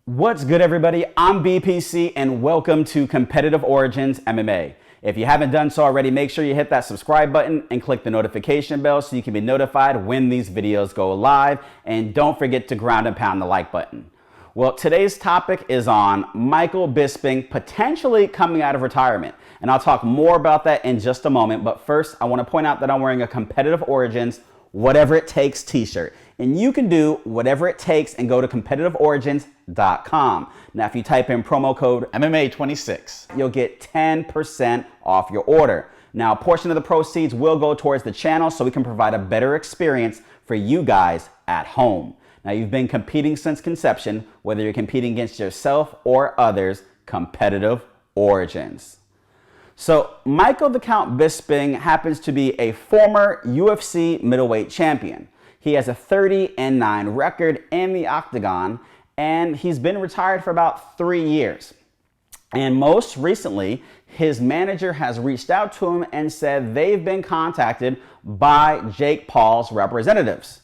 What's good, everybody? I'm BPC and welcome to Competitive Origins MMA. If you haven't done so already, make sure you hit that subscribe button and click the notification bell so you can be notified when these videos go live. And don't forget to ground and pound the like button. Well, today's topic is on Michael Bisping potentially coming out of retirement. And I'll talk more about that in just a moment. But first, I want to point out that I'm wearing a Competitive Origins Whatever It Takes t-shirt. And you can do whatever it takes and go to competitiveorigins.com. Now, if you type in promo code MMA26, you'll get 10% off your order. Now, a portion of the proceeds will go towards the channel so we can provide a better experience for you guys at home. Now, you've been competing since conception, whether you're competing against yourself or others, Competitive Origins. So, Michael the Count Bisping happens to be a former UFC middleweight champion. He has a 30-9 record in the octagon, and he's been retired for about 3 years. And most recently, his manager has reached out to him and said they've been contacted by Jake Paul's representatives.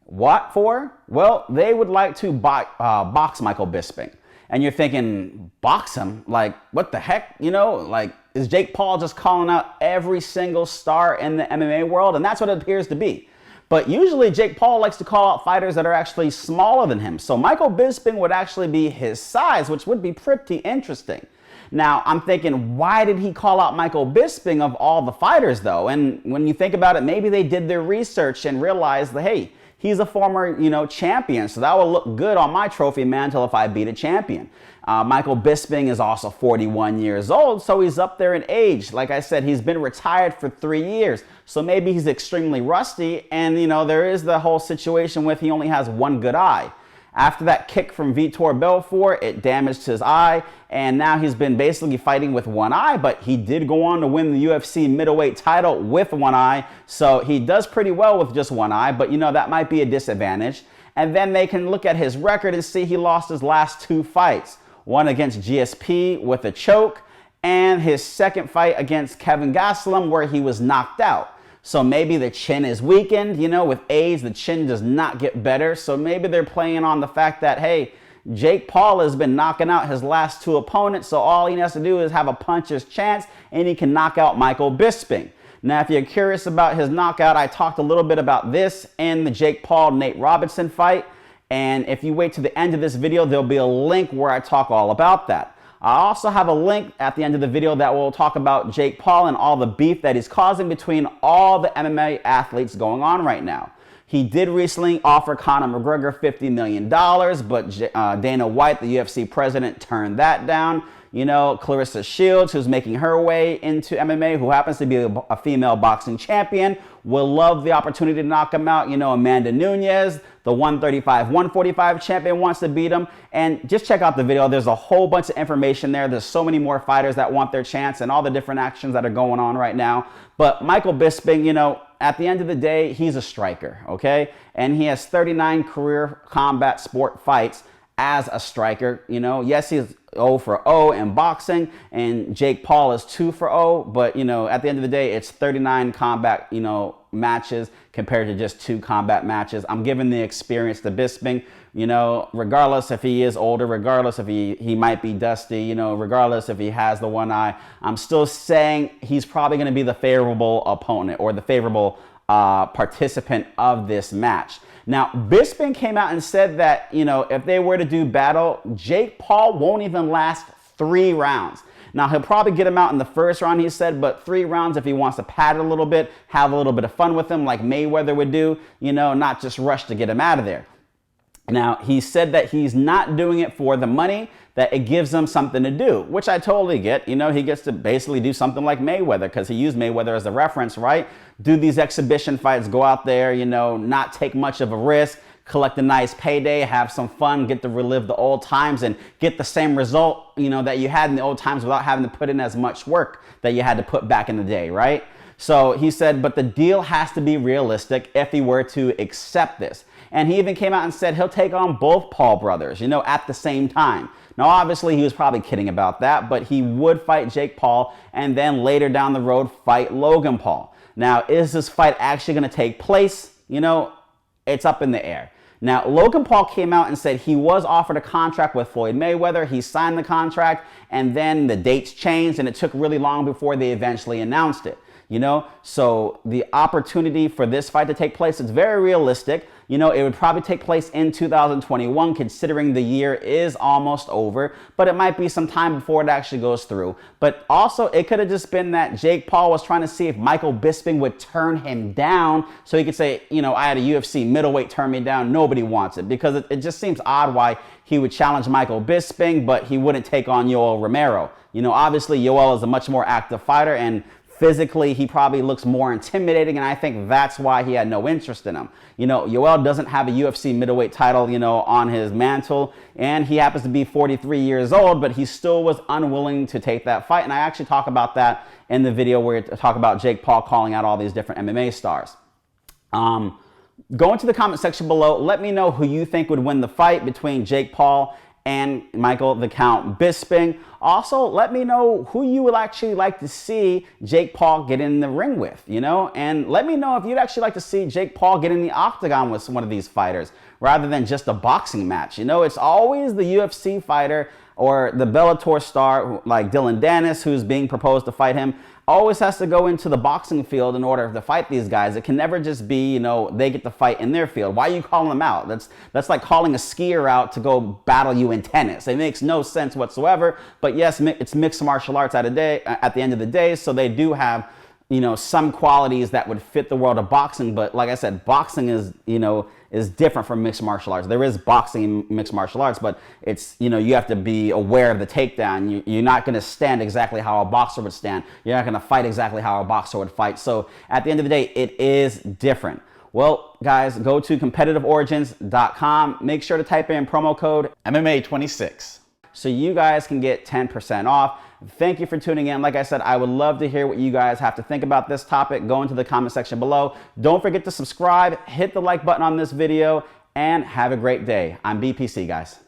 What for? Well, they would like to box Michael Bisping. And you're thinking, box him? Like, what the heck? You know, like, is Jake Paul just calling out every single star in the MMA world? And that's what it appears to be. But usually Jake Paul likes to call out fighters that are actually smaller than him. So Michael Bisping would actually be his size, which would be pretty interesting. Now, I'm thinking, why did he call out Michael Bisping of all the fighters, though? And when you think about it, maybe they did their research and realized that, hey, he's a former, champion, so that will look good on my trophy mantle if I beat a champion. Michael Bisping is also 41 years old, so he's up there in age. Like I said, he's been retired for 3 years, so maybe he's extremely rusty, and, there is the whole situation with he only has one good eye. After that kick from Vitor Belfort, it damaged his eye, and now he's been basically fighting with one eye, but he did go on to win the UFC middleweight title with one eye, so he does pretty well with just one eye, but that might be a disadvantage. And then they can look at his record and see he lost his last 2 fights. One against GSP with a choke, and his second fight against Kevin Gastelum where he was knocked out. So maybe the chin is weakened, with age, the chin does not get better. So maybe they're playing on the fact that, hey, Jake Paul has been knocking out his last 2 opponents, so all he has to do is have a puncher's chance, and he can knock out Michael Bisping. Now, if you're curious about his knockout, I talked a little bit about this in the Jake Paul-Nate Robinson fight. And if you wait to the end of this video, there'll be a link where I talk all about that. I also have a link at the end of the video that will talk about Jake Paul and all the beef that he's causing between all the MMA athletes going on right now. He did recently offer Conor McGregor $50 million, but Dana White, the UFC president, turned that down. Clarissa Shields, who's making her way into MMA, who happens to be a female boxing champion, will love the opportunity to knock him out. Amanda Nunes, the 135-145 champion, wants to beat him. And just check out the video. There's a whole bunch of information there. There's so many more fighters that want their chance and all the different actions that are going on right now. But Michael Bisping, at the end of the day, he's a striker, okay? And he has 39 career combat sport fights as a striker. Yes, he's 0 for 0 in boxing, and Jake Paul is 2 for 0, but at the end of the day, it's 39 combat matches compared to just 2 combat matches. I'm giving the experience to Bisping, regardless if he is older, regardless if he might be dusty, regardless if he has the one eye, I'm still saying he's probably going to be the favorable opponent or the favorable participant of this match. Now, Bisping came out and said that, if they were to do battle, Jake Paul won't even last 3 rounds. Now, he'll probably get him out in the first round, he said, but 3 rounds if he wants to pad it a little bit, have a little bit of fun with him like Mayweather would do, not just rush to get him out of there. Now, he said that he's not doing it for the money, that it gives him something to do, which I totally get. He gets to basically do something like Mayweather because he used Mayweather as a reference, right? Do these exhibition fights, go out there, not take much of a risk, collect a nice payday, have some fun, get to relive the old times and get the same result, that you had in the old times without having to put in as much work that you had to put back in the day, right? So he said, but the deal has to be realistic if he were to accept this. And he even came out and said he'll take on both Paul brothers, at the same time. Now, obviously, he was probably kidding about that, but he would fight Jake Paul and then later down the road fight Logan Paul. Now, is this fight actually going to take place? It's up in the air. Now, Logan Paul came out and said he was offered a contract with Floyd Mayweather. He signed the contract, and then the dates changed, and it took really long before they eventually announced it. You know, so the opportunity for this fight to take place, it's very realistic. You know, it would probably take place in 2021, considering the year is almost over, but it might be some time before it actually goes through. But also, it could have just been that Jake Paul was trying to see if Michael Bisping would turn him down so he could say, you know, I had a UFC middleweight turn me down. Nobody wants it, because it just seems odd why he would challenge Michael Bisping, but he wouldn't take on Yoel Romero. You know, obviously, Yoel is a much more active fighter, and physically, he probably looks more intimidating, and I think that's why he had no interest in him. You know, Yoel doesn't have a UFC middleweight title, you know, on his mantle, and he happens to be 43 years old, but he still was unwilling to take that fight, and I actually talk about that in the video where I talk about Jake Paul calling out all these different MMA stars. Go into the comment section below. Let me know who you think would win the fight between Jake Paul and Michael the Count Bisping. Also, let me know who you would actually like to see Jake Paul get in the ring with, you know? And let me know if you'd actually like to see Jake Paul get in the octagon with one of these fighters rather than just a boxing match. You know, it's always the UFC fighter or the Bellator star like Dylan Dennis, who's being proposed to fight him, always has to go into the boxing field in order to fight these guys. It can never just be, you know, they get to fight in their field. Why are you calling them out? That's like calling a skier out to go battle you in tennis. It makes no sense whatsoever. But yes, it's mixed martial arts at the end of the day, so they do have, you know, some qualities that would fit the world of boxing. But like I said, boxing is, you know, is different from mixed martial arts. There is boxing in mixed martial arts, but it's, you know, you have to be aware of the takedown. You're not going to stand exactly how a boxer would stand. You're not going to fight exactly how a boxer would fight. So at the end of the day, it is different. Well, guys, go to competitiveorigins.com. Make sure to type in promo code MMA26 so you guys can get 10% off. Thank you for tuning in. Like I said, I would love to hear what you guys have to think about this topic. Go into the comment section below. Don't forget to subscribe, hit the like button on this video, and have a great day. I'm BPC, guys.